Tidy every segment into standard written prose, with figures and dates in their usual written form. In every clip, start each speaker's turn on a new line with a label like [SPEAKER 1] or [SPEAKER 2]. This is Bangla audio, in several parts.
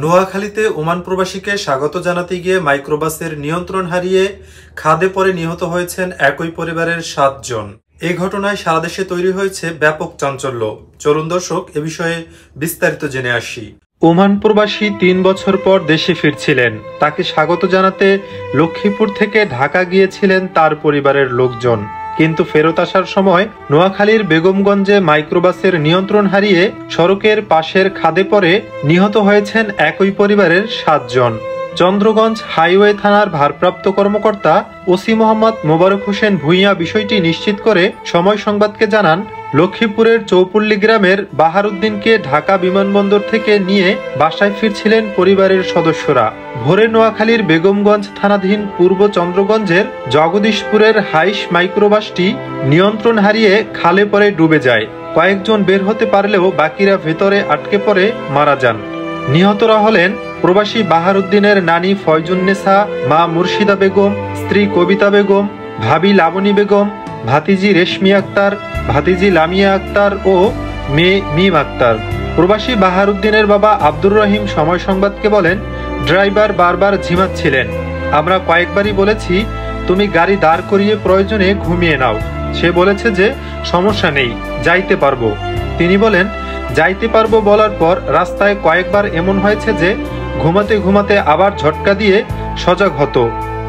[SPEAKER 1] নোয়াখালীতে ওমান প্রবাসীকে স্বাগত জানাতে গিয়ে মাইক্রোবাসের নিয়ন্ত্রণ হারিয়ে খাদে পড়ে নিহত হয়েছেন একই পরিবারের 7 জন। এই ঘটনায় সারা দেশে তৈরি হয়েছে ব্যাপক চাঞ্চল্য। চলুন দর্শক, এ বিষয়ে বিস্তারিত জেনে আসি। ওমান প্রবাসী 3 বছর পর দেশে ফিরছিলেন। তাকে স্বাগত জানাতে লক্ষ্মীপুর থেকে ঢাকা গিয়েছিলেন তার পরিবারের লোকজন, কিন্তু ফেরত আসার সময় নোয়াখালীর বেগমগঞ্জে মাইক্রোবাসের নিয়ন্ত্রণ হারিয়ে সড়কের পাশের খাদে পড়ে নিহত হয়েছেন একই পরিবারের 7 জন। চন্দ্রগঞ্জ হাইওয়ে থানার ভারপ্রাপ্ত কর্মকর্তা ওসি মোহাম্মদ মোবারক হোসেন ভূঁইয়া বিষয়টি নিশ্চিত করে সময় সংবাদকে জানান, লক্ষ্মীপুরের চৌপল্লী গ্রামের বাহারুদ্দিনকে ঢাকা বিমানবন্দর থেকে নিয়ে বাসায় ফিরছিলেন পরিবারের সদস্যরা। ভোরে নোয়াখালীর বেগমগঞ্জ থানাধীন পূর্ব চন্দ্রগঞ্জের জগদীশপুরের হাইস মাইক্রোবাসটি নিয়ন্ত্রণ হারিয়ে খালে পড়ে ডুবে যায়। কয়েকজন বের হতে পারলেও বাকিরা ভেতরে আটকে পড়ে মারা যান। নিহতরা হলেন প্রবাসী বাহারুদ্দিনের নানি ফয়জুন্নেসা, মা মুর্শিদা বেগম, স্ত্রী কবিতা বেগম, ভাবি লাবণী বেগম, ভাতিজি রেশমি আক্তার, ভাতিজি লামিয়া আক্তার ও মেয়ে মিম আক্তার। প্রবাসী বাহারুদ্দিনের বাবা আব্দুর রহিম সময় সংবাদকে বলেন, ড্রাইভার বারবার ঝিমাচ্ছিলেন। আমরা কয়েকবারই বলেছি তুমি গাড়ি দাঁড় করিয়ে প্রয়োজনে ঘুমিয়ে নাও। সে বলেছে যে সমস্যা নেই, যাইতে পারবো। তিনি বলেন, যাইতে পারবো বলার পর রাস্তায় কয়েকবার এমন হয়েছে যে ঘুমাতে ঘুমাতে আবার ঝটকা দিয়ে সজাগ হতো।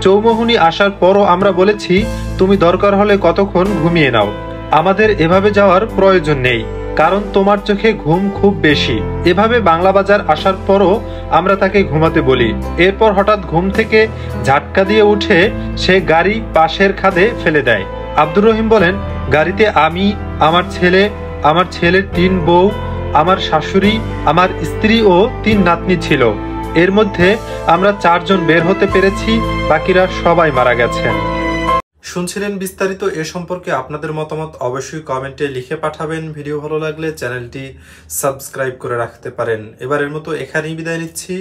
[SPEAKER 1] চৌমুহনী আসার পরও আমরা বলেছি তুমি দরকার হলে কতক্ষণ ঘুমিয়ে নাও, আমাদের এভাবে যাওয়ার প্রয়োজন নেই, কারণ তোমার চোখে ঘুম খুব বেশি। এভাবে বাংলা বাজার আসার পরও আমরা তাকে ঘুমাতে বলি। এরপর হঠাৎ ঘুম থেকে ঝাটকা দিয়ে উঠে সে গাড়ি পাশের খাদে ফেলে দেয়। আব্দুর রহিম বলেন, গাড়িতে আমি, আমার ছেলে, আমার ছেলের 3 বউ, আমার শাশুড়ি, আমার স্ত্রী ও 3 নাতনি ছিল। এর মধ্যে আমরা 4 জন বের হতে পেরেছি, বাকিরা সবাই মারা গেছেন। শুনছিলেন বিস্তারিত। এ সম্পর্কে আপনাদের মতামত অবশ্যই কমেন্টে লিখে পাঠাবেন। ভিডিও ভালো লাগলে চ্যানেলটি সাবস্ক্রাইব করে রাখতে পারেন। এবারের মতো এখানেই বিদায় নিচ্ছি।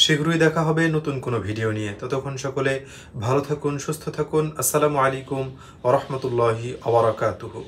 [SPEAKER 1] শীঘ্রই দেখা হবে নতুন কোনো ভিডিও নিয়ে। ততক্ষণ সকলে ভালো থাকুন, সুস্থ থাকুন। আসসালামু আলাইকুম ওয়া রাহমাতুল্লাহি ওয়া বারাকাতুহু।